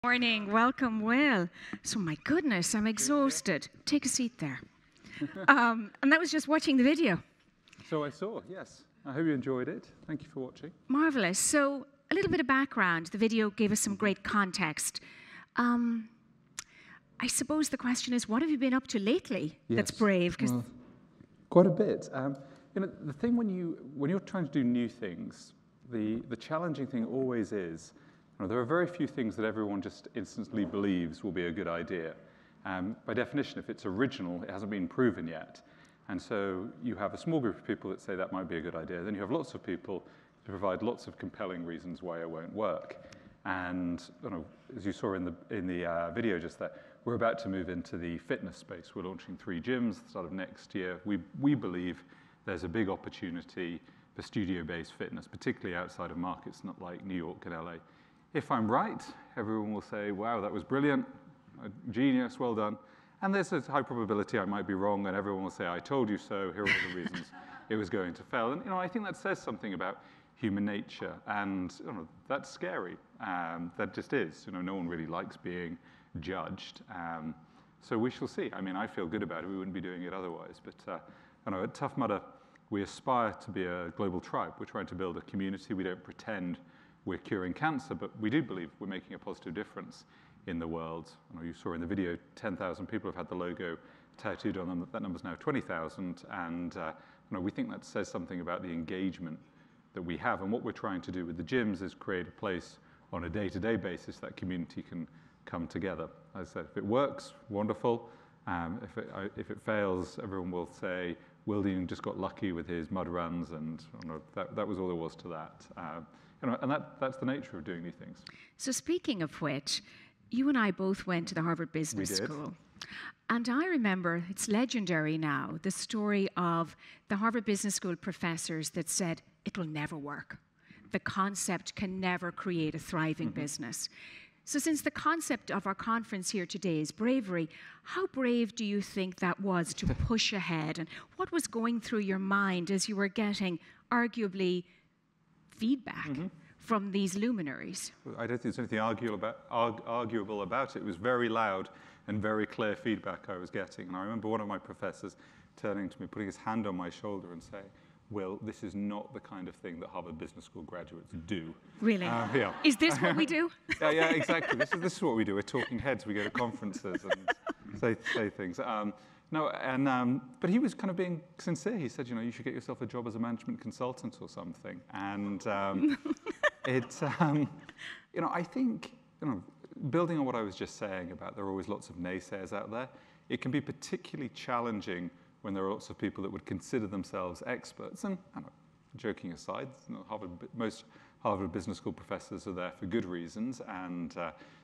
Morning, welcome, Will. So my goodness, I'm exhausted. Take a seat there. And that was just watching the video. So I saw, yes. I hope you enjoyed it. Thank you for watching. Marvelous. So a little bit of background. The video gave us some great context. I suppose the question is, what have you been up to lately that's brave? Well, quite a bit. The thing when you're trying to do new things, the challenging thing always is, there are very few things that everyone just instantly believes will be a good idea. By definition, if it's original, it hasn't been proven yet. And so you have a small group of people that say that might be a good idea. Then you have lots of people to provide lots of compelling reasons why it won't work. And as you saw in the video just there, we're about to move into the fitness space. We're launching 3 gyms at the start of next year. We believe there's a big opportunity for studio-based fitness, particularly outside of markets not like New York and LA. If I'm right, everyone will say, wow, that was brilliant, genius, well done. And there's a high probability I might be wrong, and everyone will say, I told you so, here are all the reasons it was going to fail. And I think that says something about human nature, and that's scary. That just is. No one really likes being judged. So we shall see. I mean, I feel good about it. We wouldn't be doing it otherwise. But at Tough Mudder, we aspire to be a global tribe. We're trying to build a community. We don't pretend we're curing cancer, but we do believe we're making a positive difference in the world. You saw in the video, 10,000 people have had the logo tattooed on them. That number's now 20,000, and we think that says something about the engagement that we have. And what we're trying to do with the gyms is create a place on a day-to-day basis that community can come together. As I said, if it works, wonderful. If it fails, everyone will say, Wildean just got lucky with his mud runs, and that was all there was to that. And that's the nature of doing new things. So speaking of which, you and I both went to the Harvard Business School. And I remember, it's legendary now, the story of the Harvard Business School professors that said, it will never work. The concept can never create a thriving business. So since the concept of our conference here today is bravery, how brave do you think that was to push ahead? And what was going through your mind as you were getting arguably feedback from these luminaries? I don't think there's anything arguable about it. It was very loud and very clear feedback I was getting. And I remember one of my professors turning to me, putting his hand on my shoulder and saying, Will, this is not the kind of thing that Harvard Business School graduates do. Really? Yeah. Is this what we do? Yeah, exactly. This is what we do. We're talking heads. We go to conferences and say things. But he was kind of being sincere. He said, you should get yourself a job as a management consultant or something. And I think, building on what I was just saying about there are always lots of naysayers out there, it can be particularly challenging when there are lots of people that would consider themselves experts. And joking aside, most Harvard Business School professors are there for good reasons. And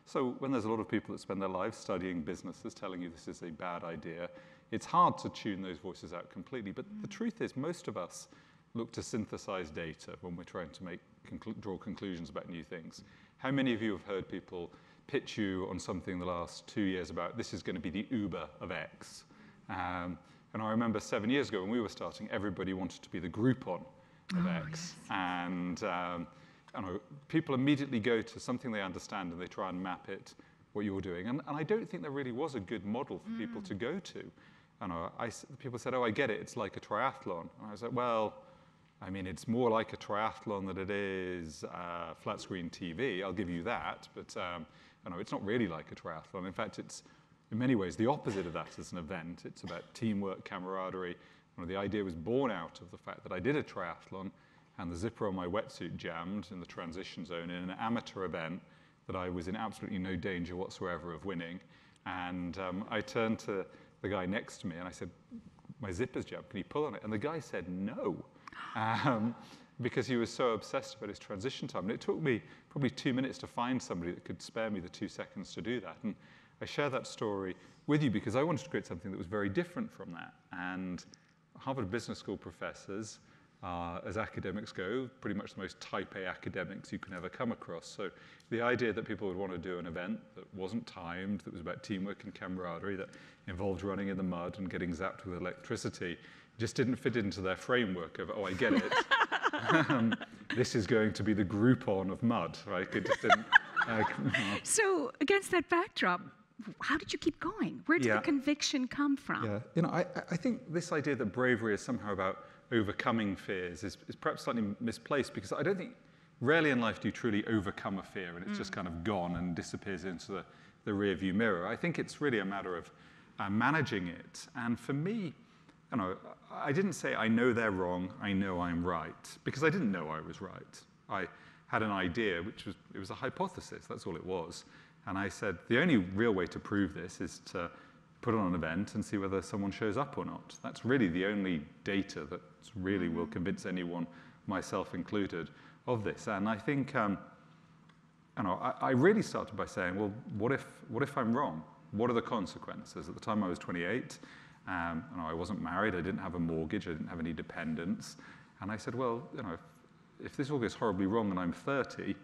so when there's a lot of people that spend their lives studying businesses telling you this is a bad idea, it's hard to tune those voices out completely. But the truth is, most of us look to synthesize data when we're trying to draw conclusions about new things. How many of you have heard people pitch you on something the last 2 years about this is going to be the Uber of X? And I remember 7 years ago when we were starting, everybody wanted to be the Groupon of X. Yes. And people immediately go to something they understand and they try and map it, what you're doing. And I don't think there really was a good model for people to go to. People said, I get it, it's like a triathlon. And I was like, well, I mean, it's more like a triathlon than it is flat screen TV, I'll give you that. But it's not really like a triathlon. In fact, it's in many ways the opposite of that as an event. It's about teamwork, camaraderie. The idea was born out of the fact that I did a triathlon and the zipper on my wetsuit jammed in the transition zone in an amateur event that I was in absolutely no danger whatsoever of winning. And I turned to the guy next to me and I said, my zipper's jammed, can you pull on it? And the guy said no, because he was so obsessed about his transition time. And it took me probably 2 minutes to find somebody that could spare me the 2 seconds to do that. And I share that story with you because I wanted to create something that was very different from that. And Harvard Business School professors, as academics go, pretty much the most type A academics you can ever come across. So the idea that people would want to do an event that wasn't timed, that was about teamwork and camaraderie, that involved running in the mud and getting zapped with electricity, just didn't fit into their framework of, I get it. This is going to be the Groupon of mud, right? It just So against that backdrop, how did you keep going? Where did the conviction come from? Yeah, I think this idea that bravery is somehow about overcoming fears is perhaps slightly misplaced, because I don't think, rarely in life do you truly overcome a fear and it's just kind of gone and disappears into the rearview mirror. I think it's really a matter of managing it. And for me, I didn't say, I know they're wrong, I know I'm right, because I didn't know I was right. I had an idea, it was a hypothesis, that's all it was. And I said, the only real way to prove this is to put on an event and see whether someone shows up or not. That's really the only data that really will convince anyone, myself included, of this. And I think, I really started by saying, well, what if I'm wrong? What are the consequences? At the time I was 28, I wasn't married, I didn't have a mortgage, I didn't have any dependents. And I said, well, if this all goes horribly wrong and I'm 30,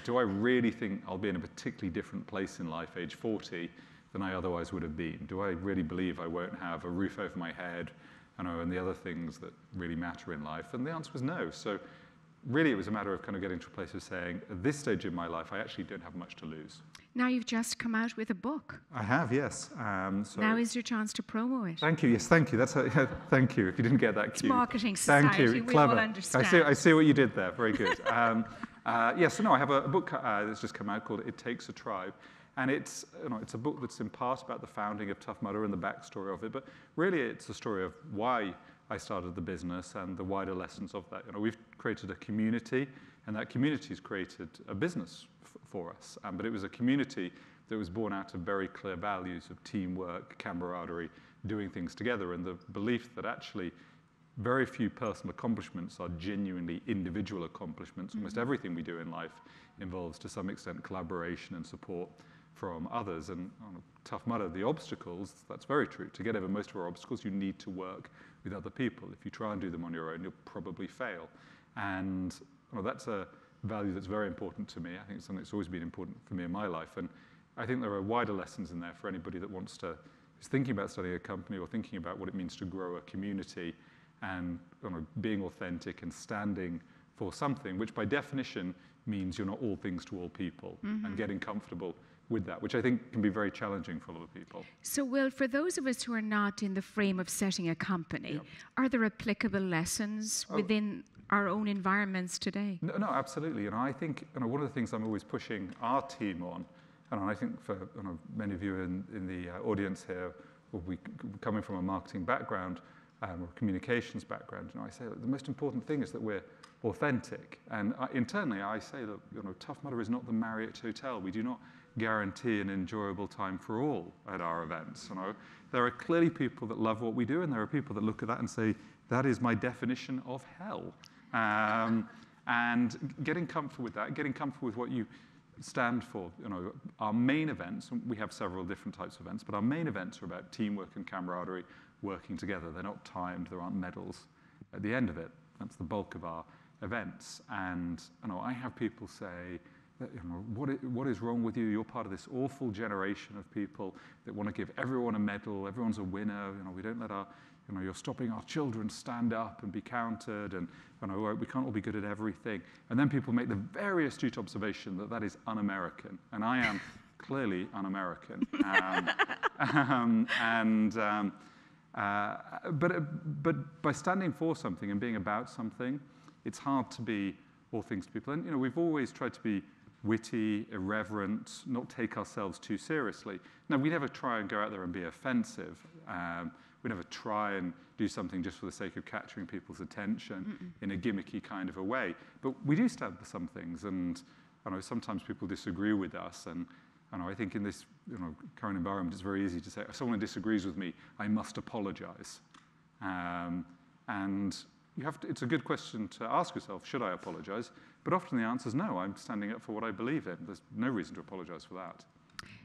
do I really think I'll be in a particularly different place in life, age 40, than I otherwise would have been? Do I really believe I won't have a roof over my head, and the other things that really matter in life? And the answer was no. So really it was a matter of kind of getting to a place of saying, at this stage in my life, I actually don't have much to lose. Now you've just come out with a book. I have, yes. Now is your chance to promo it. Thank you, yes, thank you. Thank you, if you didn't get that cue. It's marketing society, thank you. We Clever. all understand. I see what you did there, very good. I have a book that's just come out called It Takes a Tribe. And it's a book that's in part about the founding of Tough Mudder and the backstory of it, but really it's a story of why I started the business and the wider lessons of that. We've created a community, and that community has created a business for us. But it was a community that was born out of very clear values of teamwork, camaraderie, doing things together, and the belief that actually very few personal accomplishments are genuinely individual accomplishments. Almost everything we do in life involves, to some extent, collaboration and support from others. And on Tough Mudder, the obstacles, that's very true. To get over most of our obstacles, you need to work with other people. If you try and do them on your own, you'll probably fail. And that's a value that's very important to me. I think it's something that's always been important for me in my life. And I think there are wider lessons in there for anybody that is thinking about starting a company or thinking about what it means to grow a community, and being authentic and standing for something, which by definition means you're not all things to all people, and getting comfortable with that, which I think can be very challenging for a lot of people. So, Will, for those of us who are not in the frame of setting a company, are there applicable lessons within our own environments today? No, absolutely. I think one of the things I'm always pushing our team on, and I think for many of you in the audience here, will be coming from a marketing background, or communications background, I say that the most important thing is that we're authentic. And internally, I say that Tough Mudder is not the Marriott Hotel. We do not guarantee an enjoyable time for all at our events. There are clearly people that love what we do, and there are people that look at that and say, that is my definition of hell. And getting comfortable with that, getting comfortable with what you stand for. Our main events, and we have several different types of events, but our main events are about teamwork and camaraderie, working together. They're not timed, there aren't medals at the end of it. That's the bulk of our events. And I have people say, what is wrong with you? You're part of this awful generation of people that want to give everyone a medal, everyone's a winner, we don't let you're stopping our children stand up and be counted, and we can't all be good at everything. And then people make the very astute observation that is un-American, and I am clearly un-American. But by standing for something and being about something, it's hard to be all things to people. And we've always tried to be witty, irreverent, not take ourselves too seriously. Now, we never try and go out there and be offensive. We never try and do something just for the sake of capturing people's attention in a gimmicky kind of a way. But we do stand for some things, and sometimes people disagree with us. And I think in this current environment, it's very easy to say, if someone disagrees with me, I must apologize. And it's a good question to ask yourself, should I apologize? But often the answer is no, I'm standing up for what I believe in. There's no reason to apologize for that.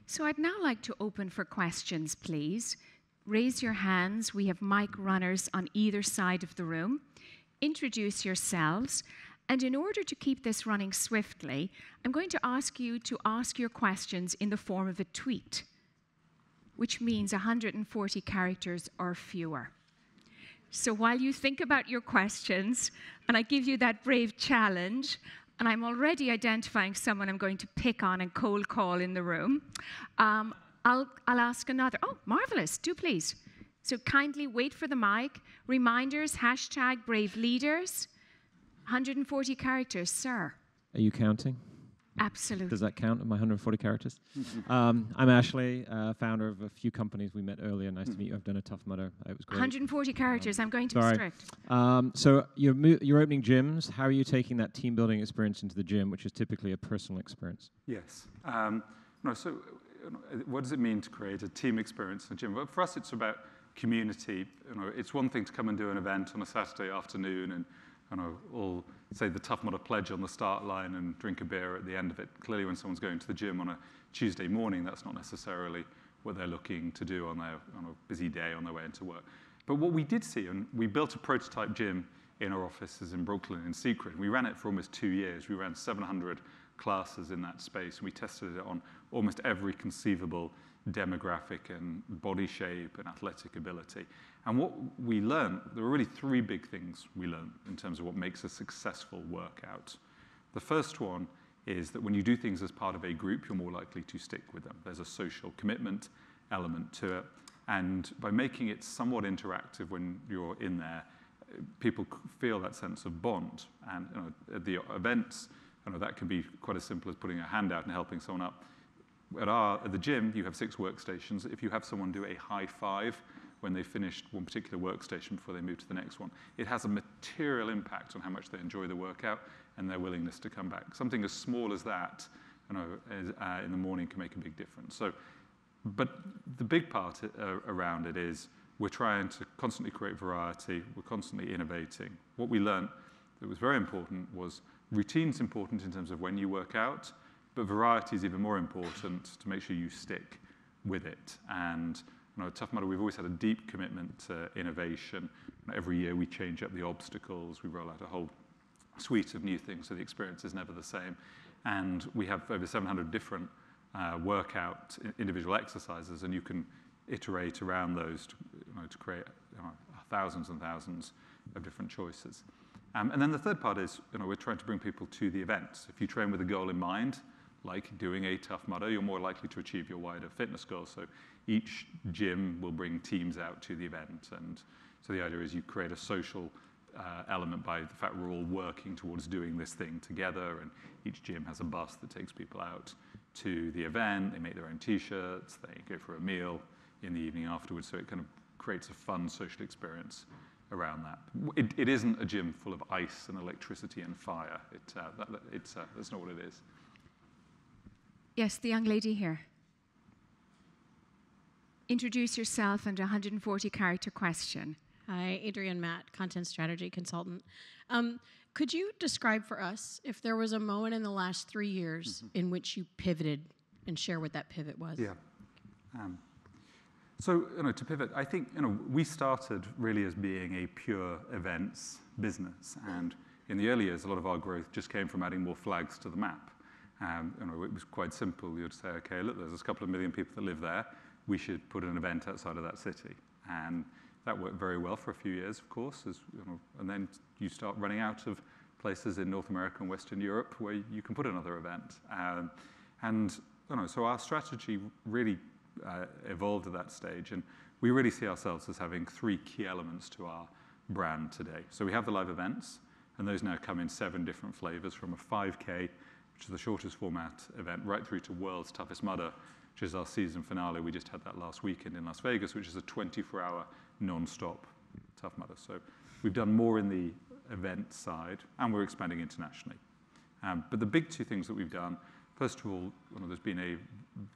So I'd now like to open for questions, please. Raise your hands. We have mic runners on either side of the room. Introduce yourselves. And in order to keep this running swiftly, I'm going to ask you to ask your questions in the form of a tweet, which means 140 characters or fewer. So while you think about your questions, and I give you that brave challenge, and I'm already identifying someone I'm going to pick on and cold call in the room, I'll ask another. Oh, marvelous. Do please. So kindly wait for the mic. Reminders, #BraveLeaders. 140 characters, sir. Are you counting? Absolutely. Does that count, my 140 characters? I'm Ashley, founder of a few companies we met earlier. Nice to meet you. I've done a Tough Mudder. It was great. 140 characters. I'm going to be strict. So you're opening gyms. How are you taking that team building experience into the gym, which is typically a personal experience? Yes. So what does it mean to create a team experience in a gym? Well, for us, it's about community. It's one thing to come and do an event on a Saturday afternoon and all say the Tough Mudder pledge on the start line and drink a beer at the end of it. Clearly, when someone's going to the gym on a Tuesday morning, that's not necessarily what they're looking to do on a busy day on their way into work. But what we did see, and we built a prototype gym in our offices in Brooklyn in secret. We ran it for almost 2 years. We ran 700 classes in that space. We tested it on almost every conceivable demographic and body shape and athletic ability. And what we learned, there were really 3 big things we learned in terms of what makes a successful workout. The first one is that when you do things as part of a group, you're more likely to stick with them. There's a social commitment element to it. And by making it somewhat interactive when you're in there, people feel that sense of bond. And at the events, that can be quite as simple as putting a hand out and helping someone up. At the gym, you have 6 workstations. If you have someone do a high five when they finished one particular workstation before they move to the next one, it has a material impact on how much they enjoy the workout and their willingness to come back. Something as small as that, in the morning can make a big difference. But the big part around it is we're trying to constantly create variety. We're constantly innovating. What we learned that was very important was routine's important in terms of when you work out, but variety is even more important to make sure you stick with it. And at Tough Mudder, we've always had a deep commitment to innovation. Every year we change up the obstacles. We roll out a whole suite of new things, so the experience is never the same. And we have over 700 different workout individual exercises, and you can iterate around those to create thousands and thousands of different choices. And then the third part is we're trying to bring people to the events. If you train with a goal in mind, like doing a Tough Mudder, you're more likely to achieve your wider fitness goals. So each gym will bring teams out to the event. And so the idea is you create a social element by the fact we're all working towards doing this thing together. And each gym has a bus that takes people out to the event. They make their own T-shirts. They go for a meal in the evening afterwards. So it kind of creates a fun social experience around that. It isn't a gym full of ice and electricity and fire. That's not what it is. Yes, the young lady here. Introduce yourself and a 140-character question. Hi, Adrienne Matt, content strategy consultant. Could you describe for us if there was a moment in the last 3 years in which you pivoted and share what that pivot was? Yeah. So, to pivot, I think, we started really as being a pure events business. And in the early years, a lot of our growth just came from adding more flags to the map. It was quite simple. You'd say, okay, look, there's a couple of million people that live there. We should put an event outside of that city. And that worked very well for a few years, of course. And then you start running out of places in North America and Western Europe where you can put another event. So our strategy really evolved at that stage. And we really see ourselves as having 3 key elements to our brand today. So we have the live events, and those now come in 7 different flavors, from a 5K, which is the shortest format event, right through to World's Toughest Mudder, which is our season finale. We just had that last weekend in Las Vegas, which is a 24-hour non-stop Tough Mudder. So we've done more in the event side, and we're expanding internationally. But the big 2 things that we've done, first of all, there's been a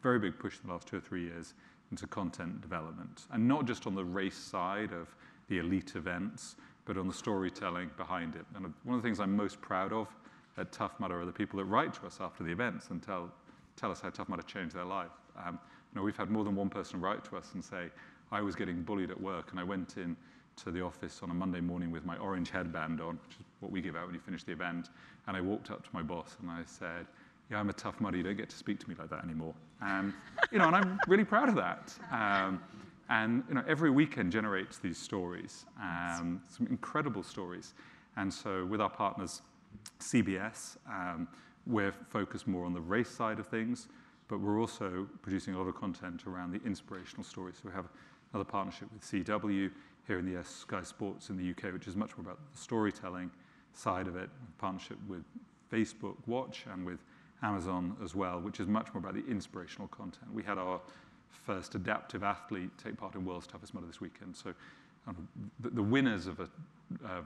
very big push in the last 2 or 3 years into content development, and not just on the race side of the elite events, but on the storytelling behind it. And one of the things I'm most proud of at Tough Mudder are the people that write to us after the events and tell us how Tough Mudder changed their life. We've had more than one person write to us and say, I was getting bullied at work, and I went in to the office on a Monday morning with my orange headband on, which is what we give out when you finish the event, and I walked up to my boss and I said, yeah, I'm a Tough Mudder, you don't get to speak to me like that anymore. And I'm really proud of that. Every weekend generates these stories, some incredible stories. And so with our partners, CBS, we're focused more on the race side of things, but we're also producing a lot of content around the inspirational stories. So we have another partnership with CW here in the Sky Sports in the UK, which is much more about the storytelling side of it, a partnership with Facebook Watch and with Amazon as well, which is much more about the inspirational content. We had our first adaptive athlete take part in World's Toughest Mudder this weekend. So the winners of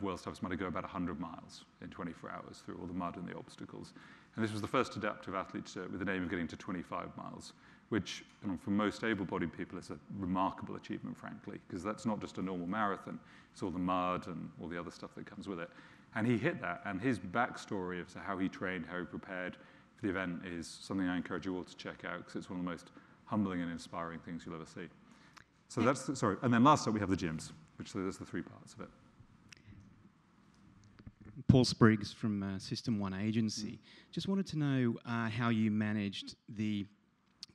World's Toughest Mudder go about 100 miles in 24 hours through all the mud and the obstacles. And this was the first adaptive athlete to do it with the aim of getting to 25 miles, which for most able-bodied people is a remarkable achievement, frankly, because that's not just a normal marathon. It's all the mud and all the other stuff that comes with it. And he hit that, and his backstory of how he trained, how he prepared for the event is something I encourage you all to check out, because it's one of the most humbling and inspiring things you'll ever see. So that's, sorry, and then last up we have the gyms, which there's the three parts of it. Paul Spriggs from System 1 Agency. Just wanted to know how you managed the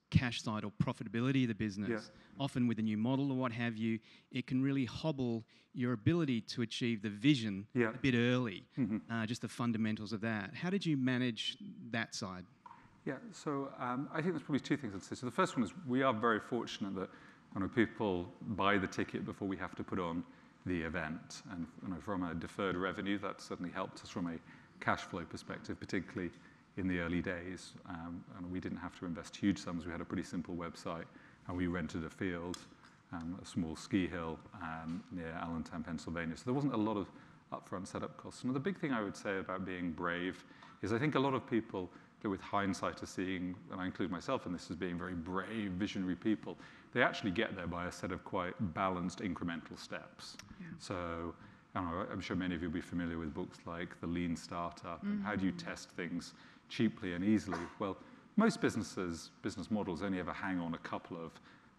cash side or profitability of the business. Yeah. Often with a new model or what have you, it can really hobble your ability to achieve the vision a bit early, just the fundamentals of that. How did you manage that side? Yeah, so I think there's probably two things I'd say. So the first one is we are very fortunate that people buy the ticket before we have to put on the event. And from a deferred revenue, that certainly helped us from a cash flow perspective, particularly in the early days. And we didn't have to invest huge sums. We had a pretty simple website, and we rented a field, a small ski hill near Allentown, Pennsylvania. So there wasn't a lot of upfront setup costs. And the big thing I would say about being brave is I think a lot of people that with hindsight are seeing, and I include myself in this as being very brave, visionary people, they actually get there by a set of quite balanced incremental steps. Yeah. So I'm sure many of you will be familiar with books like The Lean Startup and how do you test things cheaply and easily. Well, most business models only ever hang on a couple of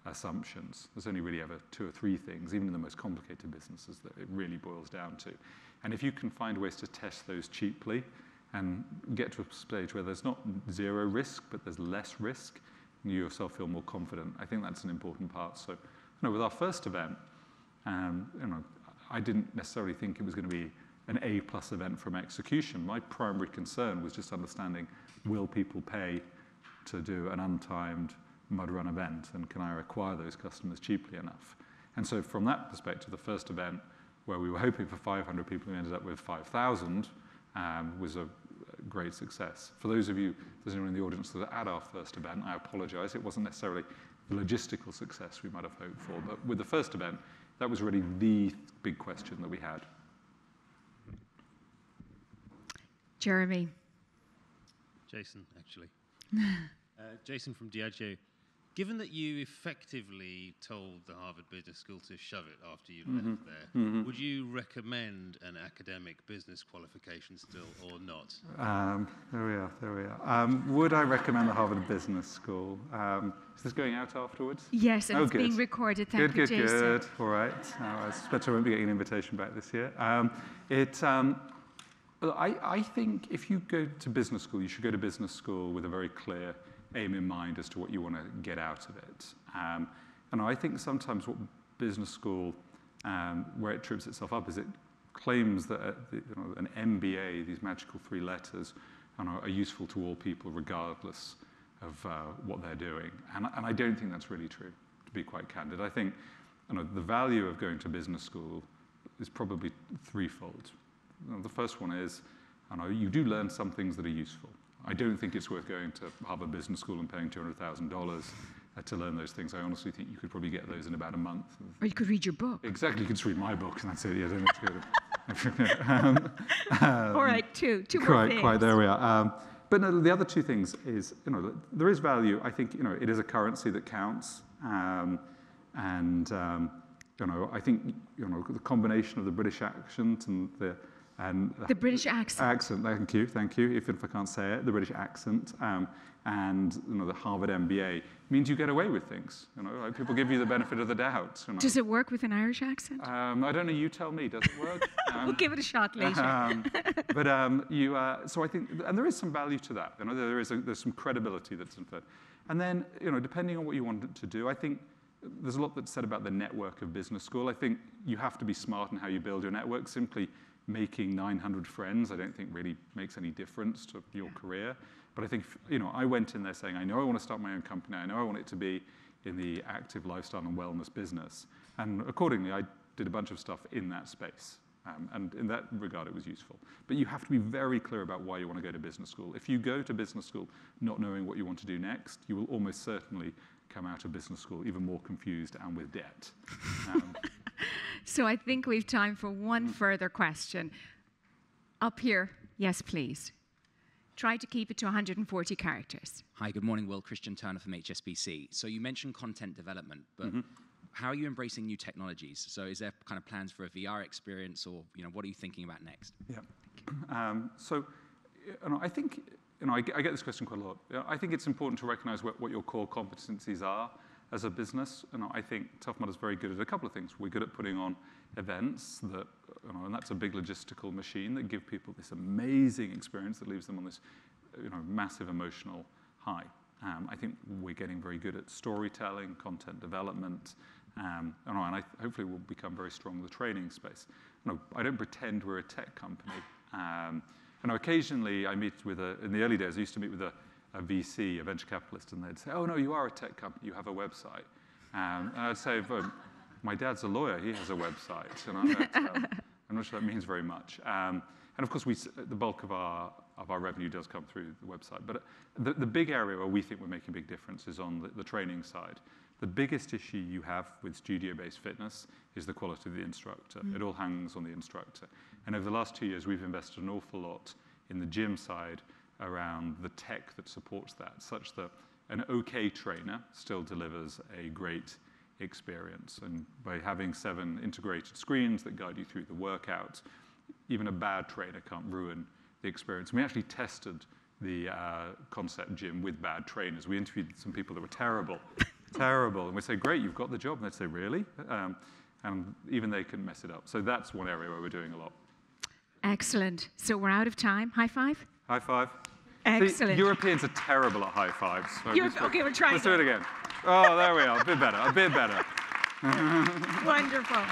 assumptions. There's only really ever 2 or 3 things, even in the most complicated businesses, that it really boils down to. And if you can find ways to test those cheaply and get to a stage where there's not zero risk, but there's less risk, and you yourself feel more confident, I think that's an important part. So, with our first event, I didn't necessarily think it was going to be an A+ event from execution. My primary concern was just understanding, will people pay to do an untimed mud run event, and can I acquire those customers cheaply enough? And so from that perspective, the first event, where we were hoping for 500 people, we ended up with 5,000, was a great success. For those of you, there's anyone in the audience that were at our first event, I apologize. It wasn't necessarily the logistical success we might have hoped for, but with the first event, that was really the big question that we had. Jeremy. Jason, actually. Jason from Diageo. Given that you effectively told the Harvard Business School to shove it after you left there, would you recommend an academic business qualification still or not? There we are. Would I recommend the Harvard Business School? Is this going out afterwards? Yes, and it's being recorded. Thank you, Jason. Good. All right. I suspect I won't be getting an invitation back this year. I think if you go to business school, you should go to business school with a very clear aim in mind as to what you want to get out of it. And I think sometimes what business school, where it trips itself up, is it claims that an MBA, these magical 3 letters, are useful to all people regardless of what they're doing. And I don't think that's really true, to be quite candid. I think the value of going to business school is probably threefold. The first one is you do learn some things that are useful. I don't think it's worth going to Harvard Business School and paying $200,000 to learn those things. I honestly think you could probably get those in about a month. Or you could read your book. Exactly, you could just read my book, and that's it. Yeah, don't have to go all right, two more things. Quite, there we are. But no, the other 2 things is, there is value. I think, it is a currency that counts. I think, the combination of the British accent and the British accent. Thank you. If I can't say it, the British accent and the Harvard MBA means you get away with things. People give you the benefit of the doubt. Does it work with an Irish accent? I don't know. You tell me. Does it work? We'll give it a shot later. So I think, and there is some value to that. There's some credibility that's inferred. And then, depending on what you want to do, I think there's a lot that's said about the network of business school. I think you have to be smart in how you build your network. Simply making 900 friends, I don't think really makes any difference to your career. But I think, I went in there saying, I know I want to start my own company. I know I want it to be in the active lifestyle and wellness business. And accordingly, I did a bunch of stuff in that space. And in that regard, it was useful. But you have to be very clear about why you want to go to business school. If you go to business school not knowing what you want to do next, you will almost certainly come out of business school even more confused and with debt. So I think we've time for one further question. Up here, yes, please. Try to keep it to 140 characters. Hi, good morning, Will. Christian Turner from HSBC. So you mentioned content development, but how are you embracing new technologies? So is there kind of plans for a VR experience, or what are you thinking about next? Yeah. So I think, I get this question quite a lot. I think it's important to recognize what your core competencies are as a business. I think Tough Mudder's very good at a couple of things. We're good at putting on events that, and that's a big logistical machine that give people this amazing experience that leaves them on this, massive emotional high. I think we're getting very good at storytelling, content development, and hopefully we'll become very strong in the training space. I don't pretend we're a tech company. Occasionally I meet with in the early days, I used to meet with a VC, a venture capitalist, and they'd say, oh no, you are a tech company, you have a website. And I'd say, my dad's a lawyer, he has a website. I'm not sure that means very much. And of course, the bulk of our revenue does come through the website. But the big area where we think we're making a big difference is on the training side. The biggest issue you have with studio-based fitness is the quality of the instructor. It all hangs on the instructor. And over the last 2 years, we've invested an awful lot in the gym side around the tech that supports that, such that an okay trainer still delivers a great experience. And by having 7 integrated screens that guide you through the workout, even a bad trainer can't ruin the experience. We actually tested the concept gym with bad trainers. We interviewed some people that were terrible. And we say, great, you've got the job. And they'd say, really? And even they couldn't mess it up. So that's one area where we're doing a lot. Excellent. So we're out of time. High five? High five. Excellent. See, Europeans are terrible at high fives. So okay, we'll try Let's do it again. Oh, there we are. A bit better. Wonderful.